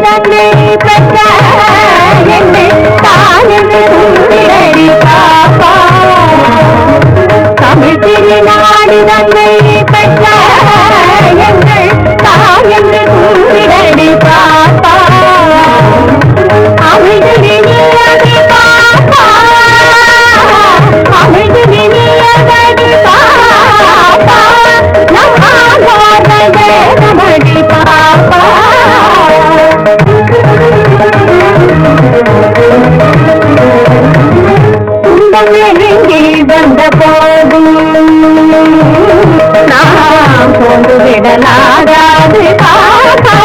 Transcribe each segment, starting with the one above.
தன்னை பெற்ற என்னை தாயென்று கூறிடடி பாப்பா. தமிழ் திருநாடு தன்னை பெற்ற எங்கள் தாயென்று கூறிடடி பாப்பா. அமைதி நிலையடி பாப்பா, அமைதி நிலையடி பாப்பா, நம் ஆழ்வார்களே நமடி பாப்பா. துன்பங்கள் வந்த போதும் நாம் கொண்டு விடலாகாது பாப்பா.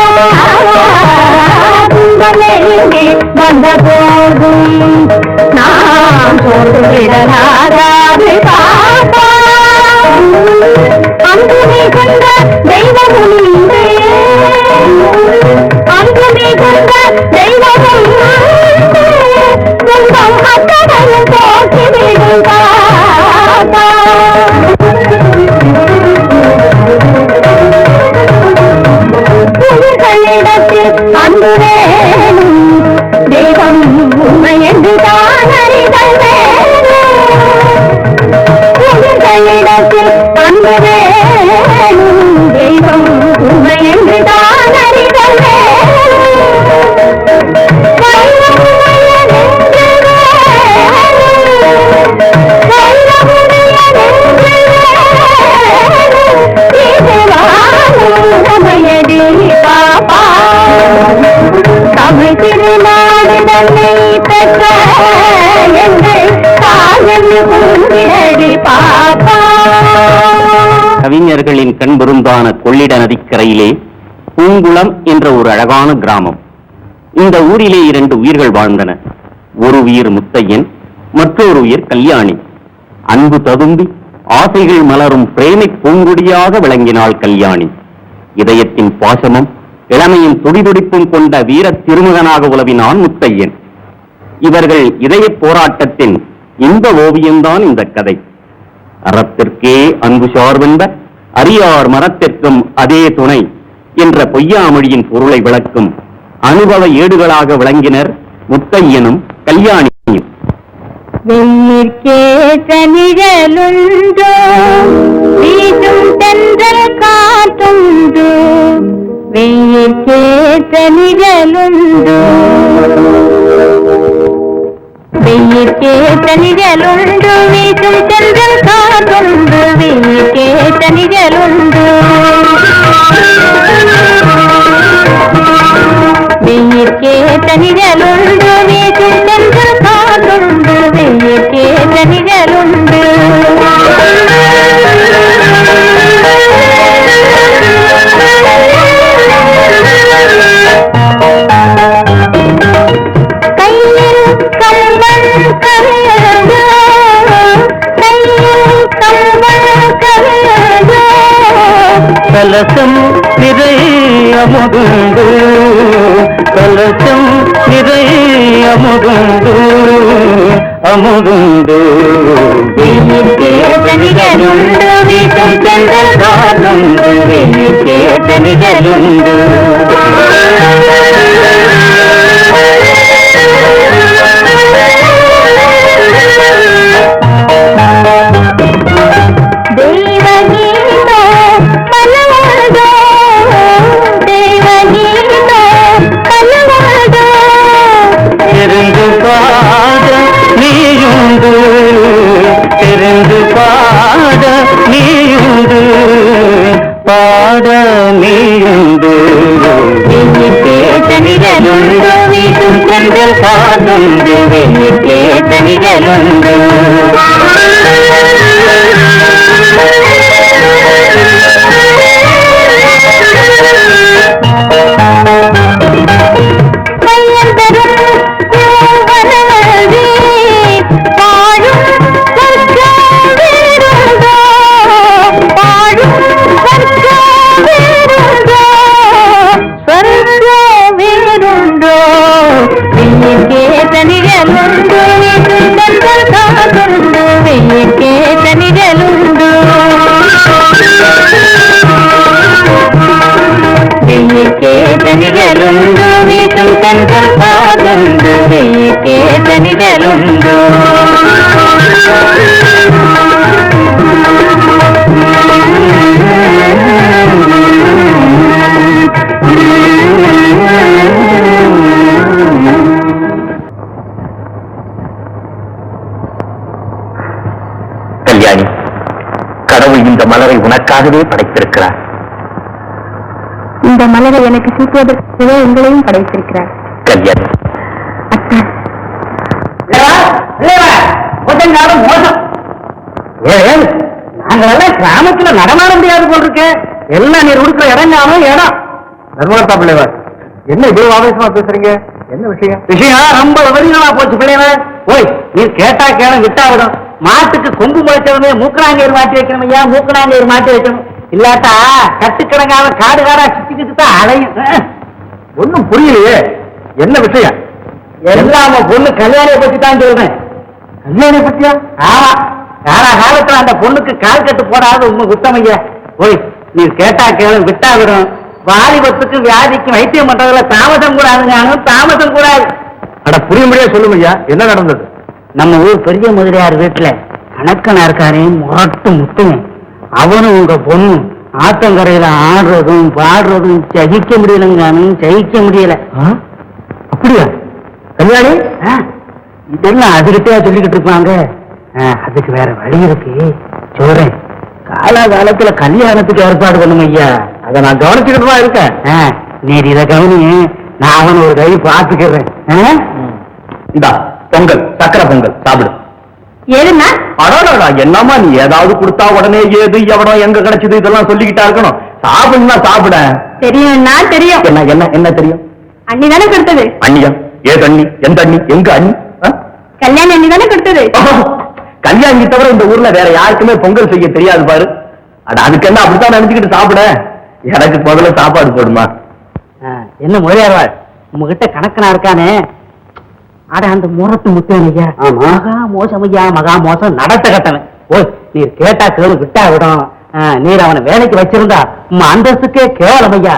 துன்பங்கள் வந்த போதும் நாம் கொண்டு விடலாகாது பாப்பா. அன்பு மிகுந்த தெய்வமும் உண்டு, அன்பு மிகுந்த தெய்வமும் உண்டு, துன்பம் அத்தனையும் போக்கிவிடும் பாப்பா. உயிர்களிடத்தில் அன்பு வேணும், தெய்வம் உண்மை என்று தான் அறிதல் வேணும். உயிர்களிடத்தில் அன்பு வேணும், தெய்வம் உண்மை என்று தான் அறிதல் வேணும். தமிழ் திருநாடு தன்னை பெற்ற எங்கள் தாயென்று கூறிடடி பாப்பா. கவிஞர்களின் கண்பெருந்தான கொள்ளிட நதிக்கரையிலே பூங்குளம் என்ற ஒரு அழகான கிராமம். இந்த ஊரிலே 2 உயிர்கள் வாழ்ந்தன. ஒரு உயிர் முத்தையன், மற்றொரு உயிர் கல்யாணி. அன்பு ததும்பி ஆசைகள் மலரும் பிரேமை பூங்குடியாக விளங்கினாள் கல்யாணி. இதயத்தின் பாசமும் இளமையின் துடிதுடிப்பும் கொண்ட வீர திருமகனாக உலவினான் முத்தையன். இவர்கள் இதய போராட்டத்தின் இந்த ஓவியம்தான் இந்த கதை. அறத்திற்கே அன்பு சார்வென்ப அரியார் மரத்திற்கும் அதே துணை என்ற பொய்யாமொழியின் பொருளை விளக்கும் அனுபவ ஏடுகளாக விளங்கினர் முத்தையனும் கல்யாணியும். வெயிற்கேற்ற நிழலுண்டோ, வீசும் தென்றல் காற்றுண்டோ, வெயிற்கேற்ற நிழலுண்டோ, வெயிற்கேற்ற நிழலுண்டு, வீசும் தென்றல் காற்றுண்டு, வெயிற்கேற்ற நிழலுண்டு, வெயிற்கேற்ற நிழலுண்டு, வீசும் தென்றல் காற்றுண்டு, வெயிற்கேற்ற நிழலுண்டு. கையில் கம்பன் கவியதோ, கையில் கம்பன் கவியதோ, கலசம் நிறை அமுதுண்டு, கலசம் நிறை அமுதுண்டு, அமுதுண்டு. வெயிற்கேற்ற நிழலுண்டு, வீசும் தென்றல் காற்றுண்டு, வெயிற்கேற்ற நிழலுண்டு. தெய்வகீதோ பலவதோ, தெய்வகீதோ பலவதோ, தெரிந்து பாட நீயுண்டு, தெரிந்து பாட நீயுண்டு, பாட நீயுண்டு. வெயிற்கேற்ற நிழலுண்டு, வீசும் தென்றல் காற்றுண்டு, வெயிற்கேற்ற நிழலுண்டு. நிழலுண்டு தென்றல் காதுண்டு கேட்டனிடலுண்டு கல்யாணி, கடவுள் இந்த மலரை உனக்காகவே படைத்திருக்கிறார். இந்த மலரை எனக்கு சூட்டுவதற்காகவே உங்களையும் படைத்திருக்கிறார். கல்யாணி, மோசம் நாங்களெல்லாம் கிராமத்துல நடமாட முடியாது போல் இருக்க. எல்லாம் நீர் உடுக்கிற இடம் இடம். நர்மலா பிள்ளைவர், என்ன இவ்வளவு ஆவேசமா பேசுறீங்க? என்ன விஷயம்? விஷயம் ரொம்ப விவரமா போச்சு பிள்ளைவர். ஓய், நீர் கேட்டா கேள விட்டா விடும். மாட்டுக்கு கொம்பு முளைச்சவனே மூக்கணாங்கயிறு மாட்டி வைக்கணும் ஐயா, மூக்கணாங்கயிறு மாட்டி வைக்கணும். இல்லாட்டா கட்டுக்கிடங்காம காடு காடா சுத்திக்கிட்டு தான் அலையும். ஒன்னும் புரியலையே, என்ன விஷயம்? எல்லாம பொண்ணு கல்யாணியை பத்தி தான் சொல்றேன். கல்யாணியை பத்தியா? ஆமா, காலகாலத்துல அந்த பொண்ணுக்கு கால் கட்டு போடாத உண்மை குத்தமையா. ஓய், நீ கேட்டா கேளு விட்டா விடும். வாலிபத்துக்கு வியாதிக்கு வைத்தியம் பண்றதுல தாமதம் கூடாதுங்க, தாமதம் கூடாது. அட புரியும்படியா சொல்லுங்க ஐயா, என்ன நடந்தது? நம்ம ஊர் பெரிய முதலியார் வீட்டுல கணக்கனா இருக்காரே முரட்டு முத்துங்க. அவனும் உங்க பொண்ணு ஆத்தங்கரையில ஆடுறதும் பாடுறதும் சகிக்க முடியலங்க, சகிக்க முடியல. அப்படியா கல்யாணி? இதெல்லாம் அதுகிட்டே சொல்லிக்கிட்டு இருப்பாங்க. அதுக்கு வேற வழி இருக்கு, சொல்றேன். காலகாலத்துல கல்யாணத்துக்கு ஏற்பாடு பண்ணுங்க ஐயா. அதை நான் கவனிச்சுக்கிட்டு தான் இருக்கேன். நீர் இதை கவனி, நான் அவனை ஒரு கை பார்த்துக்கிறேன். இந்தா பொங்கல், சக்கரை பொங்கல் சாப்பிடு. ஏதுன்னா அடடா, என்னமா நீ ஏதாவது கொடுத்தா உடனே ஏது எவனோ எங்க கிடைச்சது இதெல்லாம் சொல்லிக்கிட்டா இருக்கணும். சாப்பிடுனா சாப்பிட தெரியும்னா தெரியும். என்ன என்ன என்ன தெரியும்? அண்ணி தானே கொடுத்தது. அண்ணியா? ஏது அண்ணி? எந்த அண்ணி? எங்க அண்ணி? கல்யாணம் அண்ணி தானே கொடுத்தது. கல்யாணி தவிர இந்த ஊர்ல வேற யாருக்குமே பொங்கல் செய்ய தெரியாது பாரு. அட அதுக்கு என்ன அப்படித்தான் நினைச்சுக்கிட்டு சாப்பிட. எனக்கு முதல்ல சாப்பாடு போடுமா. என்ன முதலியார் உங்ககிட்ட கணக்கனா இருக்கானே? அட அந்த முரட்டு முத்தேன் ஐயா, மகா மோசம் ஐயா, மகா மோசம். நடத்த கட்டவன். ஓய், நீர் கேட்டா கேளு விட்டா விடும். நீர் அவனை வேலைக்கு வச்சிருந்தா உங்க அந்தஸ்துக்கே கேவலம் ஐயா.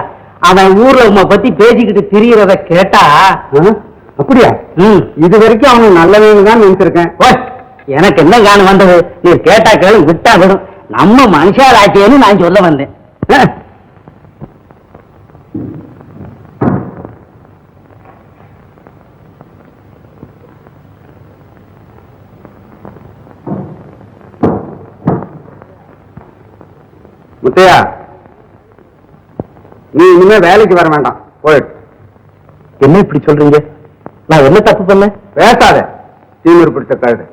அவன் ஊர்ல உங்க பத்தி பேசிக்கிட்டு திரியறத கேட்டா. அப்படியா? இது வரைக்கும் அவன் நல்லவங்க தான் நினைச்சிருக்கேன். ஓய், எனக்கு என்ன காரணம் வந்தது? நீர் கேட்டா கேளு விட்டா விடும். நம்ம மனுஷாலாச்சேன்னு நான் சொல்ல வந்தேன். முத்தையா, நீ இனிமே வேலைக்கு வர வேண்டாம், போயிட்டு. என்ன இப்படி சொல்றீங்க? நான் என்ன தப்பு பண்ண? பேசாத, தீவிர பிடிச்ச கழுது.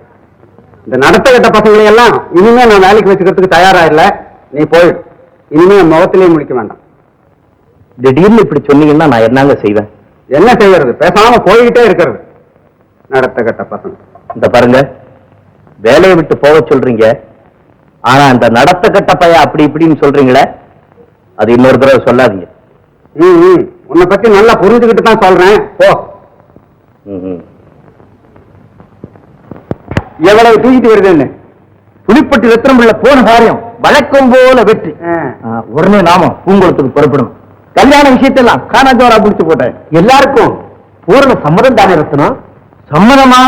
இந்த நடத்த கட்ட பசங்களை எல்லாம் இனிமே நான் வேலைக்கு வச்சுக்கிறதுக்கு தயாரா இல்ல. நீ போயிடு. இனிமே என் முகத்திலேயே முடிக்க வேண்டாம். திடீர்னு இப்படி சொன்னீங்கன்னா நான் என்னங்க செய்வேன்? என்ன செய்யறது? பேசாம போய்கிட்டே இருக்கிறது. நடத்த கட்ட பசங்க. இந்த பாருங்க, வேலையை விட்டு போக சொல்றீங்க. ஆனா அந்த நடத்த கட்ட பைய அப்படி இப்படின்னு சொல்றீங்களே, அது இன்னொரு தடவை சொல்லாதீங்க. உன்னை பத்தி நல்லா புரிஞ்சுக்கிட்டு தான் சொல்றேன், போ. எவ்வளவு தூக்கிட்டு வருதுன்னு. புலிப்பட்டி ரத்னம்பிள்ள போன காரியம் வழக்கம் போல வெற்றி. உடனே நாம பூங்குளத்துக்கு புறப்படணும். கல்யாண விஷயத்தெல்லாம் காணாஜோரா பிடிச்சு போட்டேன். எல்லாருக்கும் பூரண சம்மதம் தானே ரத்னம்? சம்மதமா?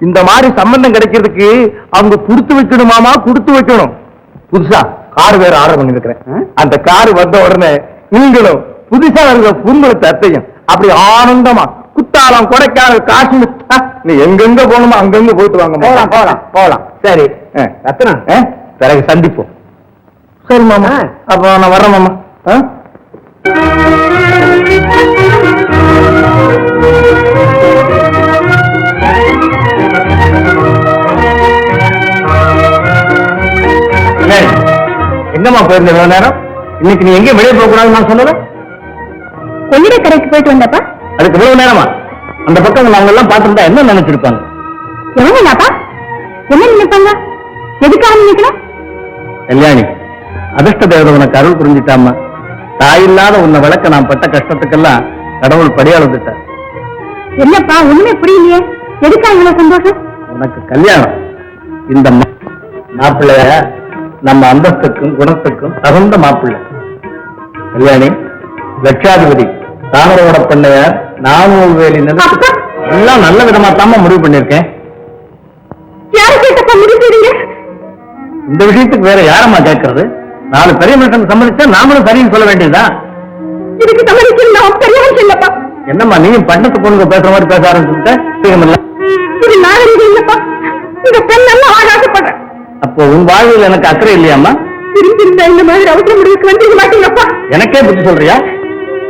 இந்த மாதிரி சம்பந்தம் கிடைக்கிறதுக்கு அவங்க கொடுத்து வைக்கணுமாமா, கொடுத்து வைக்கணும். புதுசா கார் வேற ஆர்டர் பண்ணி இருக்கிறேன். அந்த கார் வந்த உடனே நீங்களும் புதுசா இருக்கிற பூங்குளத்து அத்தையும் அப்படி ஆனந்தமா குத்தாலம், கொடைக்கானல், காஷ்மீர், நீ எங்கெங்க போகணுமோ அங்கங்க போயிட்டு வாங்க. போலாம் போலாம் போலாம். சரி ரத்னா, பிறகு சந்திப்போம். சரி மாமா, அப்போ நான் வர்றேன் மாமா. எங்கம்மா போயிருந்த இவ்வளவு நேரம்? இன்னைக்கு நீ எங்கேயும் வெளியே போக கூடாதுன்னு நான் சொன்னது. கொள்ளிட கரைக்கு போயிட்டு வந்தப்பா. அதுக்கு இவ்வளவு நேரமா? அந்த பக்கம் அவங்க எல்லாம் பார்த்துருந்தா என்ன நினைச்சிருப்பாங்க? எவங்கப்பா? என்ன நினைப்பாங்க? எதுக்காக நினைக்கிறேன்? கல்யாணி, அதிர்ஷ்ட தேவதை உனக்கு அருள் புரிஞ்சுட்டாமா. தாயில்லாத உன்னை விளக்க நான் பட்ட கஷ்டத்துக்கெல்லாம் கடவுள் படியாளந்துட்டார். என்னப்பா ஒண்ணுமே புரியலையே, எதுக்காக இவ்வளவு சந்தோஷம்? உனக்கு கல்யாணம். இந்த மாப்பிள்ளைய நம்ம அந்தஸ்துக்கும் குணத்துக்கும் தகுந்த மாப்பிள்ளை. கல்யாணி, லட்சாதிபதி தாமரோட பண்ணையார் நானும் வேலி அப்பா. எல்லாம் நல்ல விதமா தாம முடிவு பண்ணிருக்கேன். யாரு கேட்டப்பா முடிக்கிறீங்க? இந்த விஷயத்துக்கு வேற யாரம்மா கேட்கறது? 4 பெரிய மனுஷன் சம்மதிச்சா நாமளும் சரின்னு சொல்ல வேண்டியதுதான். இதுக்கு சம்மதிக்கலாம் பெரியவன் இல்லப்பா. என்னம்மா நீயும் பட்டத்து பொண்ணுங்க பேசுற மாதிரி பேச ஆரம்பிச்சுட்ட? இது நாகரிகம் இல்லப்பா. இந்த பெண் நல்லா ஆகாசப்படுறேன். அப்போ உன் வாழ்வில் எனக்கு அக்கறை இல்லையாம்மா? திரும்ப இந்த மாதிரி அவசர முடிவுக்கு வந்துருக்க மாட்டீங்கப்பா. எனக்கே புத்தி சொல்றியா?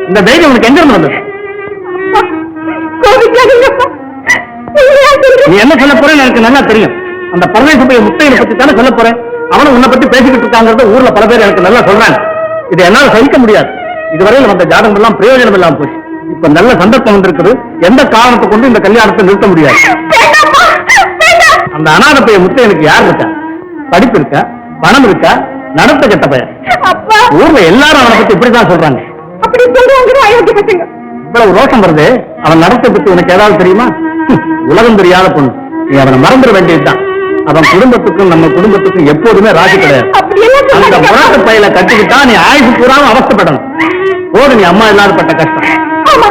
இந்த தைரியம் உனக்கு எங்க இருந்து வந்தது? கோபிக்காதீங்கப்பா. நீ என்ன சொல்ல போறேன்னு எனக்கு நல்லா தெரியும். அந்த பரதேச போய் முத்தையனை பத்தி தானே சொல்ல போறேன். அவனும் உன்னை பத்தி பேசிக்கிட்டு இருக்காங்கிறத ஊர்ல பல பேர் எனக்கு நல்லா சொல்றாங்க. இதை என்னால சகிக்க முடியாது. இதுவரையில் வந்த ஜாதகம் எல்லாம் பிரயோஜனம் இல்லாம போச்சு. இப்ப நல்ல சந்தர்ப்பம் வந்திருக்குது. எந்த காரணத்தை கொண்டு இந்த கல்யாணத்தை நிறுத்த முடியாது. அந்த அனாதை பைய முத்தையனுக்கு யார் இருக்கா? படிப்பு இருக்கா? பணம் இருக்கா? நடத்த கெட்ட பையன். ஊர்ல எல்லாரும் அவனை பத்தி இப்படிதான் சொல்றாங்க. அப்படி சொல்றாங்க அயோக்கிய பசங்க. இவ்வளவு ரோஷம் வருது. அவன் நடத்தை பத்தி உனக்கு ஏதாவது தெரியுமா? உலகம் தெரியாத பொண்ணு. நீ அவனை மறந்துட வேண்டியதுதான். அவன் குடும்பத்துக்கும் நம்ம குடும்பத்துக்கும் எப்போதுமே ராசி கிடையாது. அந்த முறாட்டு பையில கட்டிக்கிட்டா நீ ஆயுசு பூராவும் அவஸ்தைப்படணும். போது நீ அம்மா இல்லாத பட்ட கஷ்டம். ஆமா,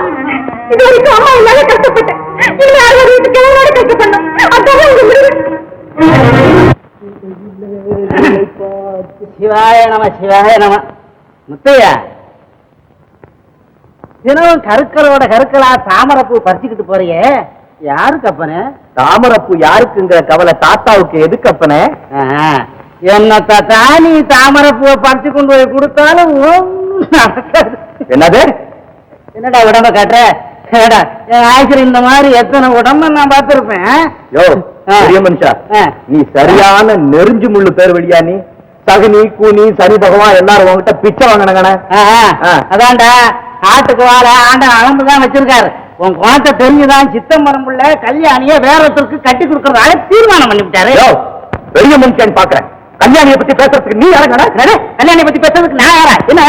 இது வரைக்கும் அம்மா இல்லாத கஷ்டப்பட்டேன். இனிமே அறுபது வீட்டுக்கு எவ்வளவு கஷ்டப்பட்டோம். அதான் இந்த முடிவு. சிவாய நம சிவாய நம. முத்தையா, தினமும் கருக்களோட கருக்களா தாமரைப்பூ பறிச்சுக்கிட்டு போறியே, யாருக்கு அப்பனே? தாமரப்பூ யாருக்குங்கிற கவலை தாத்தாவுக்கு எதுக்கு அப்பனே? என்ன தாத்தா, நீ தாமரைப்பூவை பறிச்சு கொண்டு போய் கொடுத்தாலும் என்னது? என்னடா உடம்ப காட்டுற? என் ஆயுசில் இந்த மாதிரி எத்தனை உடம்ப நான் பார்த்திருப்பேன். யோ பெரிய மனுஷா, நீ சரியான நெருஞ்சு முள்ளு பேர் வழியா. நீ சகுனி கூனி சனி பகவான் எல்லாரும் உங்ககிட்ட பிச்சை வாங்கினங்கண்ண. அதான்டா, ஆட்டுக்கு வாழ ஆண்ட அளந்துதான் வச்சிருக்காரு. உன் குணத்தை தெரிஞ்சுதான் சித்தம்பரம் புள்ள கல்யாணிய வேற ஒருத்தருக்கு கட்டி கொடுக்கறதால தீர்மானம் பண்ணிவிட்டாரு. பெரிய மனுஷன் பாக்குறேன். கல்யாணியை பத்தி பேசுறதுக்கு நீ யாரா? கல்யாணியை பத்தி பேசுறதுக்கு நான் யாரா? என்ன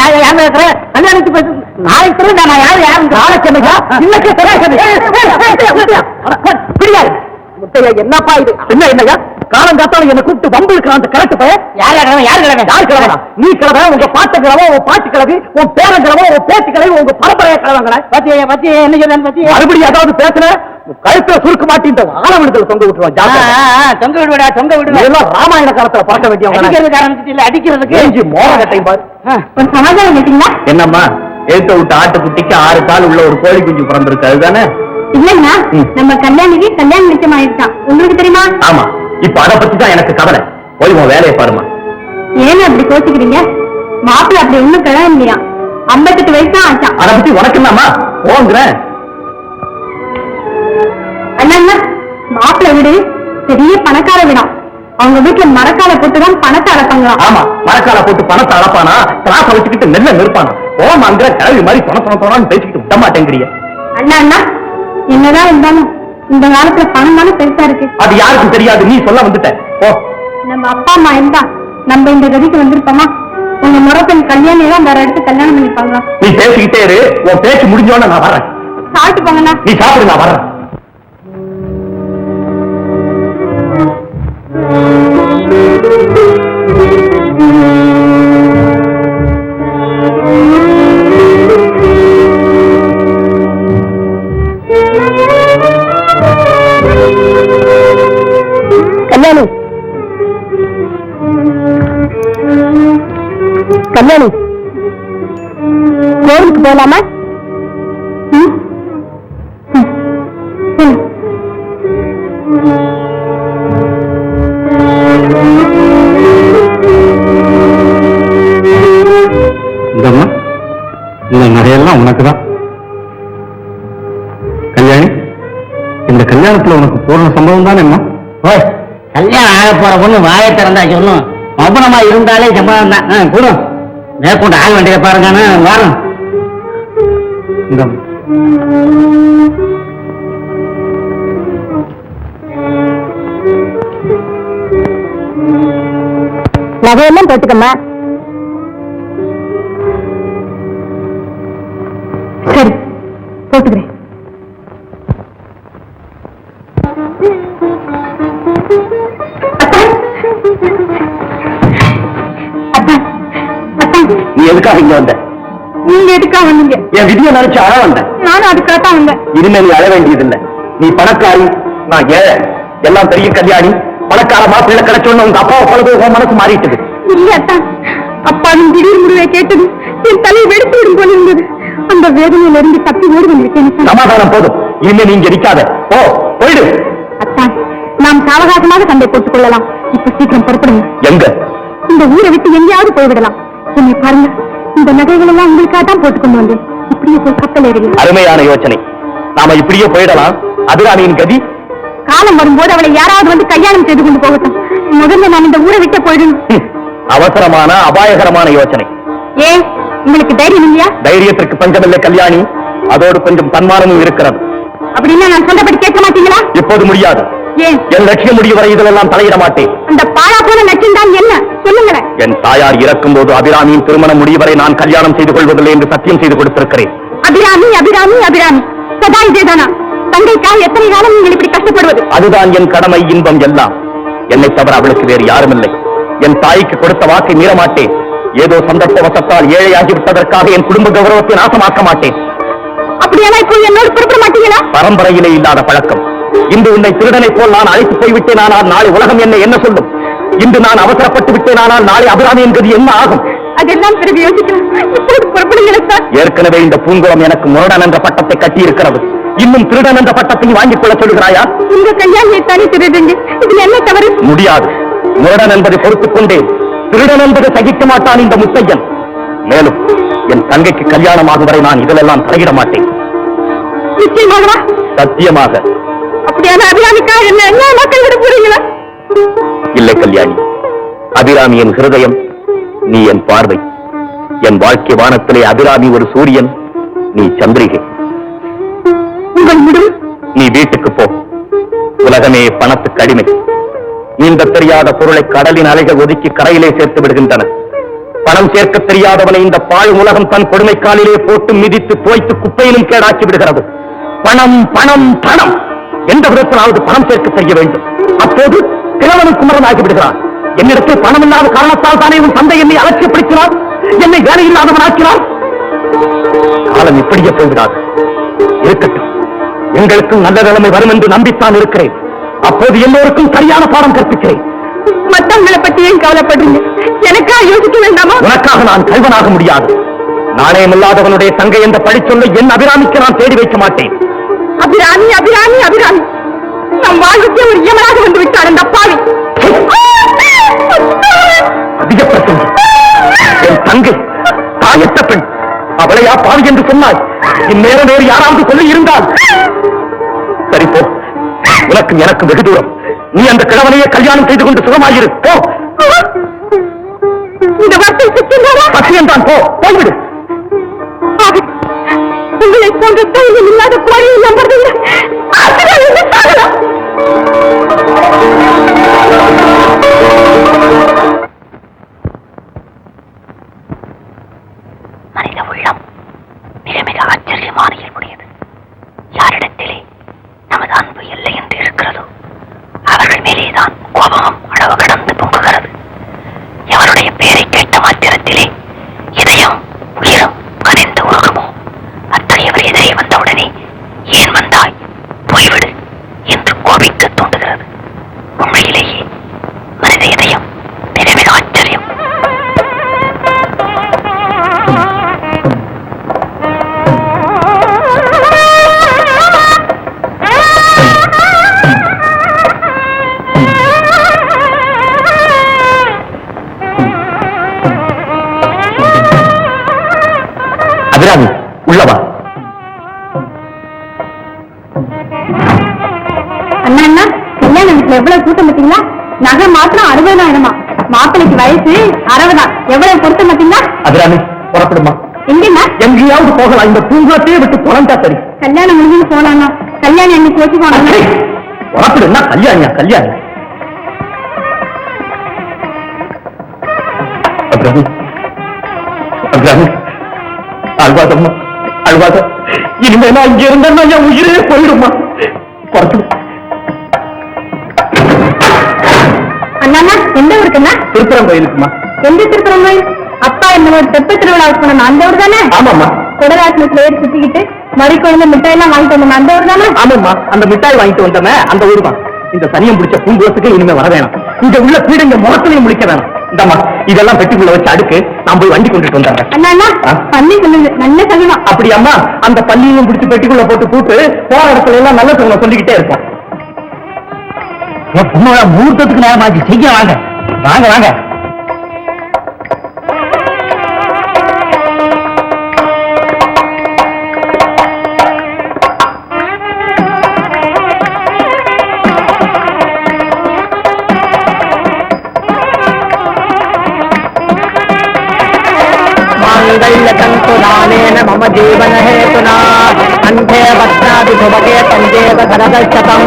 யார் பேசுற? கல்யாணத்தை பேச நாளைக்கு தெரியும். நான் யாரு யாரும் என்னப்பா இது? என்ன என்னையா காலம் காத்தாலும் என்ன கூப்பிட்டு வம்பு இருக்கிற அந்த கரெக்ட் பையன் யார் கிழமை? யார் கிழமை? யார் கிழவனா? நீ கிழவ, உங்க பாட்டு கிழவோ, உங்க பாட்டு கிழவி, உன் பேரன் கிழவோ, உன் பேச்சு கிழவி, உங்க பரம்பரைய கிழவங்கள பத்தி பத்தி என்ன சொல்றேன் பத்தி மறுபடியும் ஏதாவது பேசுன கழுத்துல சுருக்க மாட்டின்ற ஆலவிடுதல் தொங்க விட்டுருவான். தொங்க விடுவா, தொங்க விடுவா. எல்லாம் ராமாயண காலத்துல பார்க்க வேண்டியவங்க. அடிக்கிறதுக்கு ஆரம்பிச்சுட்டு இல்ல, அடிக்கிறதுக்கு மோகத்தையும் பாரு. ஒரு சமாதானம் கேட்டீங்களா? என்னம்மா, எழுத்த விட்டு ஆட்டுக்குட்டிக்கு 6 கால் உள்ள ஒரு கோழி குஞ்சு பிறந்திருக்கு, அதுதானே? இல்லைன்னா நம்ம கல்யாணிக்கு கல்யாணம் நிச்சயம் ஆயிடுச்சான். உங்களுக்கு தெரியுமா? ஆமா, இப்ப அதை பத்தி தான் எனக்கு கவலை. போய் உன் வேலையை பாருமா. ஏன்னு அப்படி கோச்சுக்கிறீங்க? மாப்பிள்ள அப்படி ஒண்ணும் கல்யாணம் இல்லையா? 58 வயசு தான் ஆச்சான். அதை பத்தி உனக்கு என்னம்மா போங்கிறேன். அண்ணா, மாப்பிள்ள வீடு பெரிய பணக்கார வீடம். அவங்க வீட்டுல மரக்கால போட்டுதான் பணத்தை அளப்பாங்களாம். ஆமா, மரக்கால போட்டு பணத்தை அளப்பானா, கிளாஸ் வச்சுக்கிட்டு நெல்ல நிற்பானா. ஓமாங்கிற கிளவி மாதிரி பணம் பேசிக்கிட்டு விட மாட்டேங்கிறிய. அண்ணா, என்னதான் இருந்தாலும் இந்த காலத்துல பணம் தானே பெருசா இருக்கு. அது யாருக்கும் தெரியாது, நீ சொல்ல வந்துட்ட. ஓ, நம்ம அப்பா அம்மா இருந்தா நம்ம இந்த கதிக்கு வந்திருப்போமா? உங்க முறப்பெண் கல்யாணம் தான் வேற இடத்து கல்யாணம் பண்ணிப்பாங்களா? நீ பேசிக்கிட்டே இரு, உன் பேச்சு முடிஞ்சோன்னு நான் வரேன். சாப்பிட்டு போங்கண்ணா. நீ சாப்பிடு, நான் வரேன். கல்யாணி, கல்யாணி, கோவிலுக்கு போலாமா? இந்தம்மா, இந்த நகையெல்லாம் உனக்குதான். கல்யாணி, இந்த கல்யாணத்துல உனக்கு பூர்ண சம்பவம் தானே? என்ன கல்யாணம் ஆக போற பொண்ணு வாயை திறந்தா சொல்லும். மௌனமா இருந்தாலே சம்பளம் தான். கூட மேற்கொண்டு ஆக வேண்டியதை பாருங்க. வரும் இந்தம்மா, நகையெல்லாம் போட்டுக்கம்மா. சரி, போட்டுக்கிறேன். நீ எதுக்காக இங்க வந்த? நீங்க எதுக்கா வந்தீங்க? என் விதியை நினைச்சு அழ வந்தேன். நானும் அதுக்காகத்தான் வந்தேன். இனிமே நீ அழ வேண்டியதில்லை. நீ பணக்காரி, நான் ஏழை. எல்லாம் தெரியும் கல்யாணி. பணக்கார மாப்பிள்ளை கிடைச்சோன்னு உங்க அப்பாவை பழகு மனசு மாறிட்டுது. இல்லத்தான், அப்பாவின் திடீர் முடிவை கேட்டது என் தலையை வெடித்து விடும் போல இருந்தது. அந்த வேதனையில இருந்து தப்பி ஓடி வந்திருக்கேன். சமாதானம் போதும். இனிமே நீ இங்க நிக்காத. போயிடு. அத்தான், நாம் சாவகாசமாக சண்டை போட்டுக் கொள்ளலாம். இப்ப சீக்கிரம் புறப்படுங்க. எங்க? இந்த ஊரை விட்டு எங்கேயாவது போய்விடலாம். என்னை பாருங்க, இந்த நகைகள் எல்லாம் உங்களுக்காக தான் போட்டுக் கொண்டு வந்தேன். இப்படியே போய் கப்பல் ஏறுகிறேன். அருமையான யோசனை. நாம இப்படியே போயிடலாம். அபிராமியின் கதி? காலம் வரும்போது அவளை யாராவது வந்து கல்யாணம் செய்து கொண்டு போகட்டும். முதல்ல நான் இந்த ஊரை விட்டு போயிடணும். அவசரமான அபாயகரமான யோசனை. ஏன், உங்களுக்கு தைரியம் இல்லையா? தைரியத்திற்கு பஞ்சமில்லை கல்யாணி. அதோடு கொஞ்சம் தன்மானமும் இருக்கிறது. அப்படின்னா நான் சொன்னபடி கேட்க மாட்டீங்களா? இப்போது முடியாது. ஏன்? என் லட்சியம் முடிய வரை இதெல்லாம் தலையிட மாட்டேன். அந்த பாழா போன லட்சியம் தான் என்ன? சொல்லுங்களேன். என் தாயார் இறக்கும் போது அபிராமியின் திருமணம் முடிய வரை நான் கல்யாணம் செய்து கொள்வதில்லை என்று சத்தியம் செய்து கொடுத்திருக்கிறேன். அபிராமி அபிராமி அபிராமி, சதா இதேதானா? தங்கைக்காக எத்தனை காலம் நீங்கள் இப்படி கஷ்டப்படுவது? அதுதான் என் கடமை, இன்பம் எல்லாம். என்னை தவிர அவளுக்கு வேறு யாரும் இல்லை. என் தாய்க்கு கொடுத்த வாக்கை மீற மாட்டேன். ஏதோ சந்தர்ப்ப வசத்தால் ஏழையாகிவிட்டதற்காக என் குடும்ப கௌரவத்தை நாசமாக்க மாட்டேன். அப்படியெல்லாம் இப்போ என்னோடு புறப்பட மாட்டீங்களா? பரம்பரையிலே இல்லாத பழக்கம். இன்று உன்னை திருடனை போல் நான் அழைத்து போய்விட்டேனானால் நாளை உலகம் என்ன சொல்லும்? இன்று நான் அவசரப்பட்டு விட்டேனானால் நாளை அபிராமி என்பது என்ன ஆகும்? அதெல்லாம் பிறகு யோசிக்கலாம். இப்போது புறப்படுங்களா? ஏற்கனவே இந்த பூங்குளம் எனக்கு முரடன் என்ற பட்டத்தை கட்டியிருக்கிறது. இன்னும் திருடன் என்ற பட்டத்தை வாங்கிக் கொள்ள சொல்கிறாயா? உங்க கல்யாணியை தானே திருடுங்க. இதுல என்ன தவறு? முடியாது. முரடன் என்பதை பொறுத்துக் கொண்டேன். திருடன் என்பதை சகிக்க மாட்டான் இந்த முத்தையன். மேலும் என் தங்கைக்கு கல்யாணமாகும் வரை நான் இதிலெல்லாம் தலையிட மாட்டேன். நிச்சயமாகவா? சத்தியமாக. அப்படியான அபிராமிக்கா என்ன மக்கள் விட போறீங்களா? இல்லை கல்யாணி. அபிராமி என் ஹிருதயம், நீ என் பார்வை. என் வாழ்க்கை வானத்திலே அபிராமி ஒரு சூரியன், நீ சந்திரிகை. உங்கள் முடிவு? நீ வீட்டுக்கு போ. உலகமே பணத்துக்கு அடிமை. நீந்த தெரியாத பொருளை கடலின் அலைகள் ஒதுக்கி கரையிலே சேர்த்து விடுகின்றன. பணம் சேர்க்க தெரியாதவனை இந்த பாழ் உலகம் தன் கொடுமை காலிலே போட்டு மிதித்து தோய்த்து குப்பையிலும் கேடாக்கி விடுகிறது. பணம் பணம் பணம். எந்த விதத்திலாவது பணம் சேர்க்க தெரிய வேண்டும். அப்போது கிழவனும் குமரன் ஆகி விடுகிறான். என்னிடத்தில் பணம் இல்லாத காரணத்தால் தானே உன் தந்தை என்னை அலட்சியப்படுத்தினார், என்னை வேலை இல்லாதவனாக்கினார். காலம் இப்படியே போகிறார். இருக்கட்டும், எங்களுக்கும் நல்ல நிலைமை வரும் என்று நம்பித்தான் இருக்கிறேன். அப்போது எல்லோருக்கும் சரியான பாடம் கற்பிக்கிறேன். மற்றவங்களை பத்தி ஏன் கவலைப்படுறீங்க? எனக்கா யோசிக்க வேண்டாமா? உனக்காக நான் கல்வனாக முடியாது. நாணயமில்லாதவனுடைய தங்கை என்ற பழிச்சொல்லை என் அபிராமிக்கு நான் தேடி வைக்க மாட்டேன். அபிராமி அபிராமி அபிராமி, நம் வாழ்க்கை ஒரு யமனாக வந்து விட்டார் அந்த பாவி. அதிக பிரச்சனை. என் தங்கை தாயத்த பெண், அவளையா பாவி என்று சொன்னாய்? இந்நேரம் வேறு யாராவது சொல்லி இருந்தால் சரி போ. உனக்கும் எனக்கு வெகு தூரம். நீ அந்த கிழவனையே கல்யாணம் செய்து கொண்டு சுகமாயிரு. போ. இந்த வார்த்தை பசியம் தான். போ, போய்விடு. உங்களை போன்ற தைரியம் இல்லாத கோழியை நம்புறதில்லை. மனித உள்ளம் மிக மிக ஆச்சரியமான இயல்புடையது. யாரிடத்திலே நமது அன்பு இல்லை என்று இருக்கிறதோ அவர்கள் மேலேதான் கோபமும் அளவு கடந்து பொங்குகிறது. எவருடைய பெயரை கேட்ட மாத்திரத்திலே இதயம் உயிரும் கனிந்து உருகுமோ அத்தகையவர் எதிரே வந்தவுடனே ஏன் வந்தாய், போய்விடு என்று கோபிக்க தூண்டுகிறது. உண்மையிலேயே மனித இதயம் மிக மிக ஆச்சரியம். அபிராமி, உள்ளவா. அண்ணா அண்ணா, கல்யாண வீட்டுல எவ்வளவு கூட்டம் பார்த்தீங்களா? நகை மாத்திரம் 60,000. மாப்பிளைக்கு வயசு 60. எவ்வளவு பொருத்தம் பார்த்தீங்களா? அபிராமி, புறப்படுமா. எங்கண்ணா? எங்கேயாவது போகலாம். இந்த பூங்கத்தையே விட்டு தொலைஞ்சா சரி. கல்யாணம் முடிஞ்சு போனாங்க. கல்யாணம் அன்னைக்கு வச்சு போனாங்க. புறப்படுனா கல்யாணியா? கல்யாணி. அபிராமி, அபிராமி, அழ்வாதம்மா, அழ்வாத. இனிமே நான் இங்க இருந்தேன்னா என் உயிரே போயிடுமா. புறப்படு. அண்ணா, எந்த ஊருக்குண்ணா? திருப்பரம் கோயிலுக்குமா. எந்த திருப்பரம் கோயில்? அப்பா என்னோட தெப்ப திருவிழாவுக்கு போன அந்த ஊர் தானே? ஆமாம்மா. குடராட்டினத்துல ஏறி சுத்திக்கிட்டு மறி குழந்தை மிட்டாய் எல்லாம் வாங்கிட்டு வந்தோம் அந்த ஊர் தானே? ஆமாம்மா, அந்த மிட்டாய் வாங்கிட்டு வந்தோமே அந்த ஊர் தான். இந்த சனியம் பிடிச்ச பூந்தோசத்துக்கு இனிமே வர வேணாம். இங்க உள்ள பீடங்க முகத்திலையும் முடிக்க வேணாம். இந்தம்மா, இதெல்லாம் பெட்டிக்குள்ள வச்சு அடுக்கு, நான் போய் வண்டி கொண்டுட்டு வந்துடுறேன். அண்ணா அண்ணா, பள்ளி சொல்லுங்க, நல்ல சனிதான். அப்படி அம்மா, அந்த பள்ளியையும் பிடிச்சி பெட்டிக்குள்ள போட்டு கூட்டு போற இடத்துல எல்லாம் நல்ல சொல்ல சொல்லிக்கிட்டே இருப்போம். முகூர்த்தத்துக்கு நேரமாச்சு, சீக்கிரம் வாங்க வாங்க வாங்க. मांगल्यतंतुदानेन मम जीवन हेतुना कंठे वस्त्रादि शुभगे तंजेव सरदशतम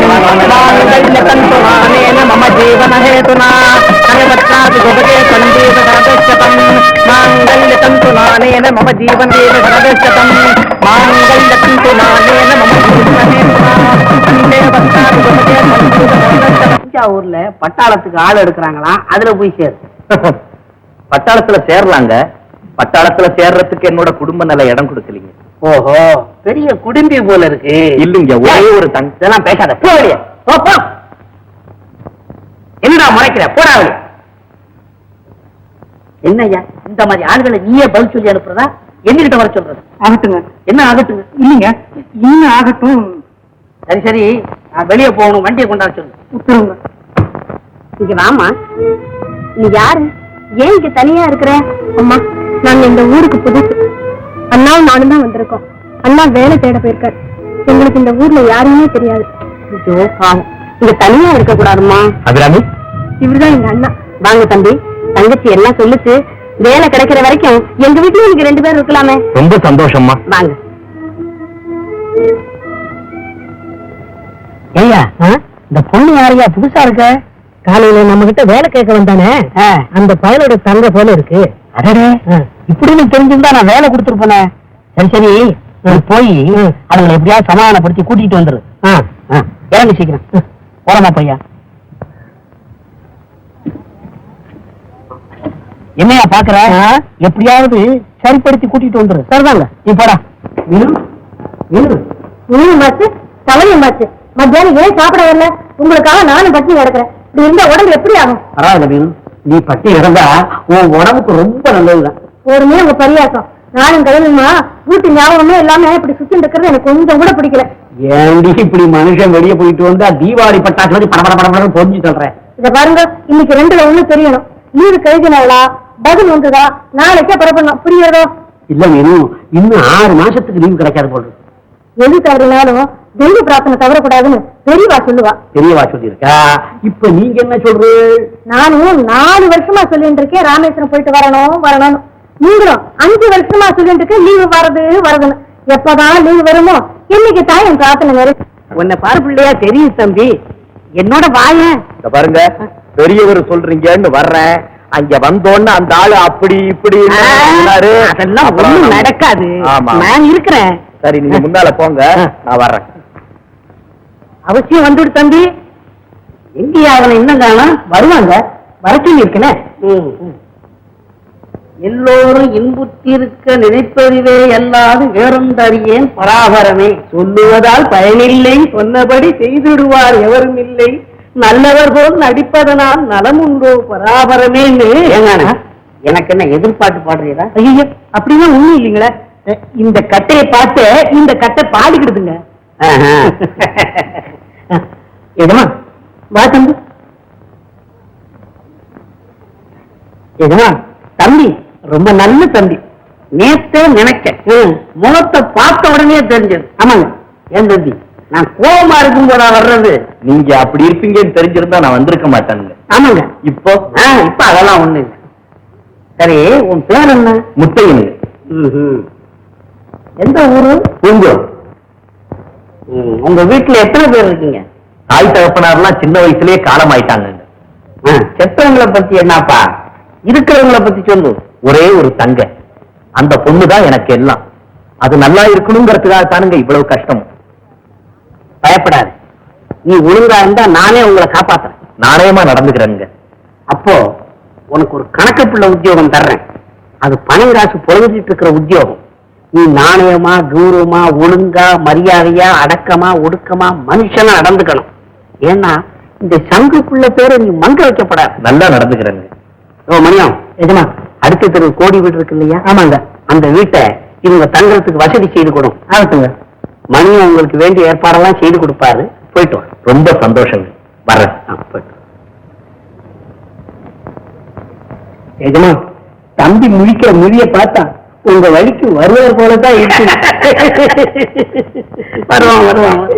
मांगल्यतंतुदानेन मम जीवन हेतुना कंठे वस्त्रादि शुभगे तंजेव सरदशतम मांगल्यतंतुदानेन मम जीवन सरदशतम मांगल्यतंतुदानेन मम जीवन हेतुना कंठे वस्त्रादि शुभगे तंजेव सरदशतम. ஊர்ல பட்டாளத்துக்கு ஆள் எடுக்கிறாங்களாம், அதுல போய் சேரு. பட்டாளத்துல சேரலாங்க. பட்டாளத்துல சேர்றதுக்கு என்னோட குடும்ப நல்ல இடம் கொடுக்கலீங்க. ஓஹோ, பெரிய குடும்பி போல இருக்கு. இல்லைங்க, ஒரே ஒரு இதெல்லாம் பேசாத, போ வெளியே. போ. என்னடா முறைக்கிற, போடா வெளியே. என்னய்யா இந்த மாதிரி ஆளுகளை நீயே பதில் சொல்லி அனுப்புறதா, எங்ககிட்ட வர சொல்றது? ஆகட்டுங்க. என்ன ஆகட்டுங்க? இல்லைங்க, இன்னும் ஆகட்டும். சரி சரி, நான் வெளியே போகணும், வண்டியை கொண்டாட சொல்லு. உத்தரவுங்க. இங்க வாமா. நீ யாரு? ஏன் இங்க தனியா இருக்கிற? அம்மா, நாங்க இந்த ஊருக்கு புதுசு. அண்ணாவும் நானும் தான் வந்திருக்கோம். அண்ணா வேலை தேட போயிருக்காரு. எங்களுக்கு இந்த ஊர்ல யாருமே தெரியாது. ஐயோ பாவம், இங்க தனியா இருக்க கூடாதுமா. அபிராமி, இவர்தான் எங்க அண்ணா. வாங்க தம்பி, தங்கச்சி எல்லாம் சொல்லுச்சு. வேலை கிடைக்கிற வரைக்கும் எங்க வீட்டுல நீங்க 2 பேரும் இருக்கலாமே. ரொம்ப சந்தோஷமா. வாங்க. ஐயா, இந்த பொண்ணு யாரையா புதுசா இருக்க? காலையில நம்ம கிட்ட வேலை கேட்க வந்தானே, அந்த பயலோட தங்க போல இருக்கு. அடடே, இப்படின்னு தெரிஞ்சிருந்தா நான் வேலை கொடுத்துருப்பேனே. சரி சரி, நீ போய் அவங்களை எப்படியாவது சமாதானப்படுத்தி கூட்டிட்டு வந்துரு. இறங்க சீக்கிரம். போறமா பையா. என்னையா பாக்குற? எப்படியாவது சரிப்படுத்தி கூட்டிட்டு வந்துரு. சரிதாங்க, நீ போடா. மாச்சு தவளையும் மாச்சு. மத்தியானம் ஏன் சாப்பிட வரல? உங்களுக்காக நானும் பட்டினி கிடக்குறேன். இப்படி இருந்தா உடம்பு எப்படி ஆகும்? பரவாயில்ல மீனு, நீ பட்டி இறந்தா உன் உடம்புக்கு ரொம்ப நல்லதுதான். ஒருமே உங்க பரியாசம். நானும் கிளம்புமா வீட்டு ஞாபகமே எல்லாமே இப்படி சுத்தி இருக்கிறது எனக்கு கொஞ்சம் கூட பிடிக்கல. ஏண்டி இப்படி மனுஷன் வெளியே போயிட்டு வந்தா தீபாவளி பட்டாசு மாதிரி படபட பொறிஞ்சு சொல்றேன். இத பாருங்க, இன்னைக்கு 2ல 1 தெரியணும். லீவு கழிஞ்சினாலா, பதில் வந்துதா, நாளைக்கே புறப்படணும். புரியுறதோ? இல்ல மீனு, இன்னும் 6 மாசத்துக்கு லீவு கிடைக்காது போடுறது. எது தவறினாலும் தெய்வ பிரார்த்தனை தவறக்கூடாதுன்னு பெரியவா சொல்லுவா. பெரியவா சொல்லியிருக்கா. இப்ப நீங்க என்ன சொல்றது? நானும் 4 வருஷமா சொல்லிட்டு இருக்கேன் ராமேஸ்வரம் போயிட்டு வரணும். நீங்களும் 5 வருஷமா சொல்லிட்டு இருக்கேன் லீவு வருதுன்னு. எப்பதான் லீவு வருமோ இன்னைக்கு தான் என் பிரார்த்தனை வேறு. உன்னை பாரு பிள்ளையா, தெரியும் தம்பி. என்னோட வாய பாருங்க, பெரியவர் சொல்றீங்கன்னு வர்றேன். அங்க வந்தோன்னு அந்த ஆளு அப்படி இப்படி அதெல்லாம் ஒண்ணும் நடக்காது. நான் இருக்கிறேன். சரி, நீங்க முன்னால போங்க, நான் வர்றேன். அவசியம் வந்துடு தம்பி. எங்கேயா அவனை இன்னும் காணோம்? வருவாங்க, வரச்சின்னு இருக்கனே. எல்லோரும் இன்புற்றிருக்க நினைப்பதிவே அல்லாது வேறொன்றறியேன் பராபரமே. சொல்லுவதால் பயனில்லை, சொன்னபடி செய்திடுவார் எவரும் இல்லை. நல்லவர் போல் நடிப்பதனால் நலமுண்டோ பராபரமேன்னு. எனக்கு என்ன எதிர்பார்த்து பாடுறீரா? ஐயோ, அப்படின்னா ஒண்ணும் இல்லைங்களே. இந்த கட்டையை பார்த்து இந்த கட்டை பாடிக்கிடுதுங்க. எதுமா வா தம்பி. எதுமா தம்பி, ரொம்ப நல்ல தம்பி. நேத்தே நினைக்க முகத்தை பார்த்த உடனே தெரிஞ்சது. ஆமாங்க, ஏன் தம்பி, நான் கோபமா இருக்கும் போதா வர்றது? நீங்க அப்படி இருப்பீங்கன்னு தெரிஞ்சிருந்தா நான் வந்திருக்க மாட்டேங்க. ஆமாங்க. இப்போ இப்ப அதெல்லாம் ஒண்ணு இல்லை. சரி, உன் பேர் என்ன? முத்தையன். எந்த ஊரு? பூங்குளம். உங்க வீட்டுல எத்தனை பேர் இருக்கீங்க? தாய் தகப்பனார்லாம் சின்ன வயசுலயே காலம் ஆயிட்டாங்க. செத்தவங்களை பத்தி என்னப்பா, இருக்கிறவங்களை பத்தி சொல்லு. ஒரே ஒரு தங்க, அந்த பொண்ணுதான் எனக்கு எல்லாம். அது நல்லா இருக்கணுங்கிறதுக்காக தானுங்க இவ்வளவு கஷ்டம். பயப்படாது, நீ ஒழுங்கா இருந்தா நானே உங்களை காப்பாத்துறேன். நாணயமா நடந்துக்கிறேங்க. அப்போ உனக்கு ஒரு கணக்கு பிள்ளை உத்தியோகம் தர்றேன். அது பணம் காசு பொழுதுட்டு இருக்கிற உத்தியோகம். நீ நாணயமா, கௌரவமா, ஒழுங்கா, மரியாதையா, அடக்கமா, ஒடுக்கமா மனுஷனா நடந்துக்கணும். ஏன்னா இந்த சங்குக்குள்ள பேரை நீ மங்க வைக்கப்படாது. நல்லா நடந்துக்கிறேங்க. ஓ மணியம், எஜமா, அடுத்த தெரு கோடி வீடு இருக்கு இல்லையா? ஆமாங்க. அந்த வீட்டை இவங்க தங்கறதுக்கு வசதி செய்து கொடும். ஆகட்டுங்க. மணியம் உங்களுக்கு வேண்டிய ஏற்பாடெல்லாம் செய்து கொடுப்பாரு. போயிட்டு வா. ரொம்ப சந்தோஷங்க. வர்றேன். போயிட்டு. எஜமா, தம்பி முழிக்கிற மொழிய பார்த்தா உங்க வழிக்கு வருவது போலதான் இருக்கு. வருவான் வருவான்.